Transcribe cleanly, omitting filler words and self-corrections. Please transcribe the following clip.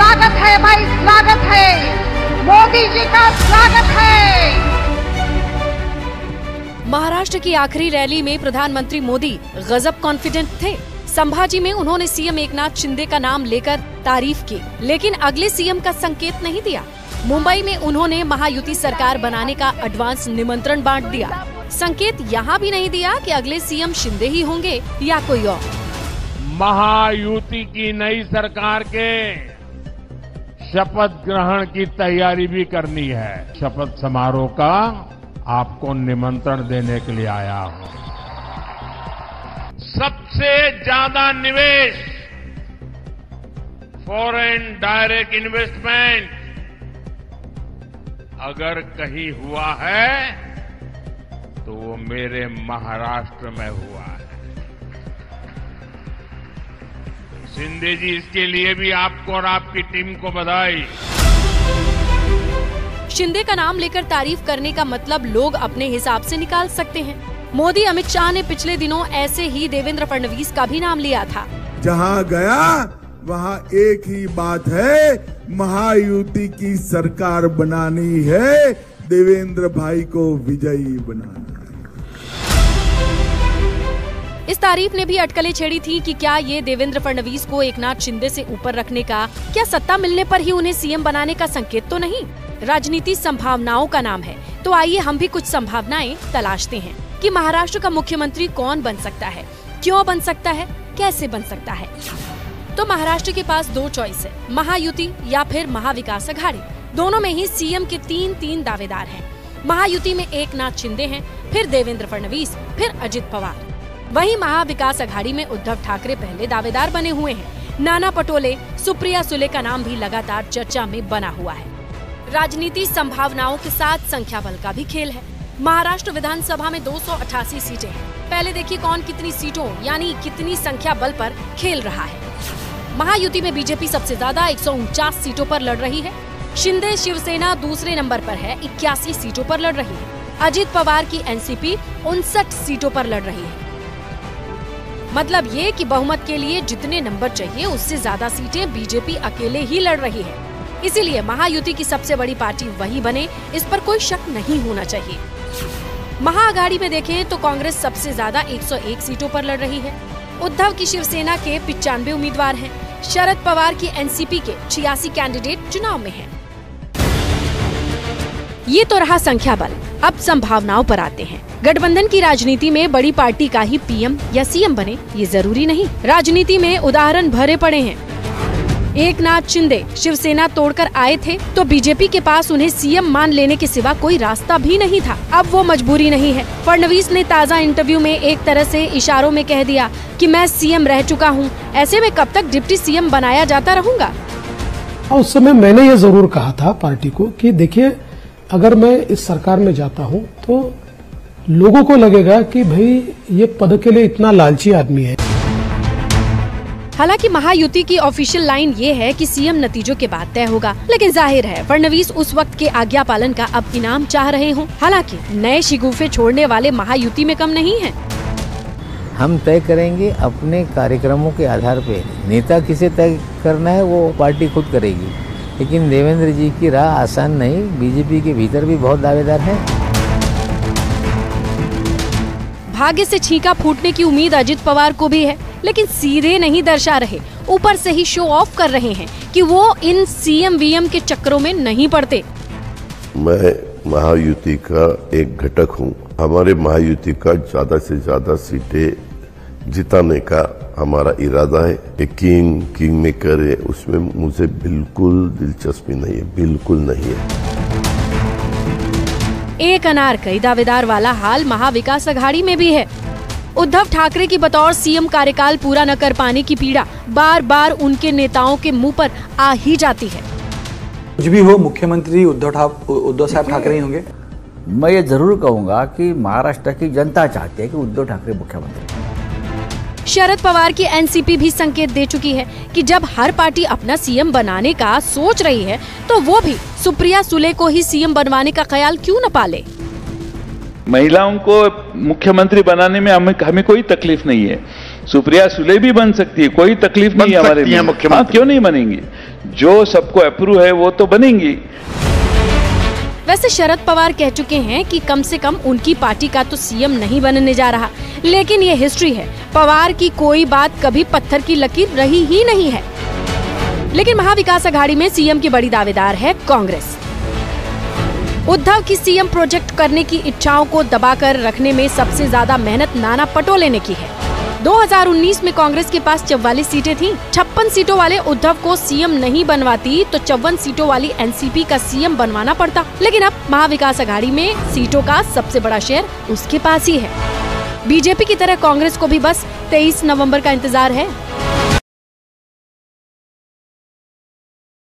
स्वागत है भाई, स्वागत है, मोदी जी का स्वागत है। महाराष्ट्र की आखिरी रैली में प्रधानमंत्री मोदी गजब कॉन्फिडेंट थे। संभाजी में उन्होंने सीएम एकनाथ शिंदे का नाम लेकर तारीफ की, लेकिन अगले सीएम का संकेत नहीं दिया। मुंबई में उन्होंने महायुति सरकार बनाने का एडवांस निमंत्रण बांट दिया। संकेत यहाँ भी नहीं दिया कि अगले सीएम शिंदे ही होंगे या कोई और। महायुति की नई सरकार के शपथ ग्रहण की तैयारी भी करनी है। शपथ समारोह का आपको निमंत्रण देने के लिए आया हूं। सबसे ज्यादा निवेश फॉरेन डायरेक्ट इन्वेस्टमेंट अगर कहीं हुआ है तो वो मेरे महाराष्ट्र में हुआ है। शिंदे जी, इसके लिए भी आपको और आपकी टीम को बधाई। शिंदे का नाम लेकर तारीफ करने का मतलब लोग अपने हिसाब से निकाल सकते हैं। मोदी अमित शाह ने पिछले दिनों ऐसे ही देवेंद्र फडणवीस का भी नाम लिया था। जहां गया वहां एक ही बात है, महायुति की सरकार बनानी है, देवेंद्र भाई को विजयी बनाना। इस तारीफ ने भी अटकलें छेड़ी थी कि क्या ये देवेंद्र फडणवीस को एकनाथ शिंदे से ऊपर रखने का, क्या सत्ता मिलने पर ही उन्हें सीएम बनाने का संकेत तो नहीं। राजनीति संभावनाओं का नाम है, तो आइए हम भी कुछ संभावनाएं तलाशते हैं कि महाराष्ट्र का मुख्यमंत्री कौन बन सकता है, क्यों बन सकता है, कैसे बन सकता है। तो महाराष्ट्र के पास दो चॉइस है, महायुति या फिर महाविकास अघाड़ी। दोनों में ही सीएम के तीन दावेदार हैं। महायुति में एकनाथ शिंदे हैं, फिर देवेंद्र फडणवीस, फिर अजित पवार। वहीं महाविकास अघाड़ी में उद्धव ठाकरे पहले दावेदार बने हुए हैं। नाना पटोले, सुप्रिया सुले का नाम भी लगातार चर्चा में बना हुआ है। राजनीति संभावनाओं के साथ संख्या बल का भी खेल है। महाराष्ट्र विधानसभा में 288 सीटें हैं। पहले देखिए कौन कितनी सीटों यानी कितनी संख्या बल पर खेल रहा है। महायुति में बीजेपी सबसे ज्यादा 149 सीटों पर लड़ रही है। शिंदे शिवसेना दूसरे नंबर पर है, 81 सीटों पर लड़ रही है। अजित पवार की एनसीपी 59 सीटों पर लड़ रही है। मतलब ये कि बहुमत के लिए जितने नंबर चाहिए उससे ज्यादा सीटें बीजेपी अकेले ही लड़ रही है। इसीलिए महायुति की सबसे बड़ी पार्टी वही बने, इस पर कोई शक नहीं होना चाहिए। महाअघाड़ी में देखें तो कांग्रेस सबसे ज्यादा 101 सीटों पर लड़ रही है। उद्धव की शिवसेना के 95 उम्मीदवार हैं। शरद पवार की एनसीपी के 86 कैंडिडेट चुनाव में हैं। ये तो रहा संख्या बल। अब संभावनाओं पर आते हैं। गठबंधन की राजनीति में बड़ी पार्टी का ही पीएम या सीएम बने ये जरूरी नहीं। राजनीति में उदाहरण भरे पड़े हैं। एकनाथ शिंदे शिवसेना तोड़कर आए थे तो बीजेपी के पास उन्हें सीएम मान लेने के सिवा कोई रास्ता भी नहीं था। अब वो मजबूरी नहीं है। फडणवीस ने ताज़ा इंटरव्यू में एक तरह से इशारों में कह दिया कि मैं सीएम रह चुका हूँ, ऐसे में कब तक डिप्टी सीएम बनाया जाता रहूंगा। उस समय मैंने ये जरूर कहा था पार्टी को कि देखिए, अगर मैं इस सरकार में जाता हूँ तो लोगों को लगेगा कि भाई ये पद के लिए इतना लालची आदमी है। हालांकि महायुति की ऑफिशियल लाइन ये है कि सीएम नतीजों के बाद तय होगा, लेकिन जाहिर है फडणवीस उस वक्त के आज्ञा पालन का अब इनाम चाह रहे हों। हालांकि नए शिगुफे छोड़ने वाले महायुति में कम नहीं हैं। हम तय करेंगे अपने कार्यक्रमों के आधार पे। नेता किसे तय करना है वो पार्टी खुद करेगी, लेकिन देवेंद्र जी की राह आसान नहीं। बीजेपी के भीतर भी बहुत दावेदार हैं। भाग्य से छींका फूटने की उम्मीद अजित पवार को भी है, लेकिन सीधे नहीं दर्शा रहे, ऊपर से ही शो ऑफ कर रहे हैं कि वो इन सीएम वीएम के चक्करों में नहीं पड़ते। मैं महायुति का एक घटक हूँ। हमारे महायुति का ज्यादा से ज्यादा सीटें जिताने का हमारा इरादा है। किंग मेकर है, उसमें मुझे बिल्कुल दिलचस्पी नहीं है, बिल्कुल नहीं है। एक अनार कई दावेदार वाला हाल महाविकास अघाड़ी में भी है। उद्धव ठाकरे की बतौर सीएम कार्यकाल पूरा न कर पाने की पीड़ा बार बार उनके नेताओं के मुंह पर आ ही जाती है। कुछ भी हो, मुख्यमंत्री उद्धव साहब ठाकरे ही होंगे। मैं ये जरूर कहूंगा कि महाराष्ट्र की जनता चाहती है कि उद्धव ठाकरे मुख्यमंत्री। शरद पवार की एनसीपी भी संकेत दे चुकी है कि जब हर पार्टी अपना सीएम बनाने का सोच रही है तो वो भी सुप्रिया सुले को ही सीएम बनवाने का ख्याल क्यों न पाले। महिलाओं को मुख्यमंत्री बनाने में हमें कोई तकलीफ नहीं है। सुप्रिया सुले भी बन सकती है, कोई तकलीफ नहीं है हमारे लिए। हाँ, क्यों नहीं बनेंगी? जो सबको अप्रूव है वो तो बनेंगी। वैसे शरद पवार कह चुके हैं कि कम से कम उनकी पार्टी का तो सीएम नहीं बनने जा रहा, लेकिन ये हिस्ट्री है, पवार की कोई बात कभी पत्थर की लकीर रही ही नहीं है। लेकिन महाविकास अघाड़ी में सीएम की बड़ी दावेदार है कांग्रेस। उद्धव की सीएम प्रोजेक्ट करने की इच्छाओं को दबाकर रखने में सबसे ज्यादा मेहनत नाना पटोले ने की है। 2019 में कांग्रेस के पास 44 सीटें थीं। 56 सीटों वाले उद्धव को सीएम नहीं बनवाती तो 54 सीटों वाली एनसीपी का सीएम बनवाना पड़ता। लेकिन अब महाविकास अघाड़ी में सीटों का सबसे बड़ा शेयर उसके पास ही है। बीजेपी की तरह कांग्रेस को भी बस 23 नवंबर का इंतजार है।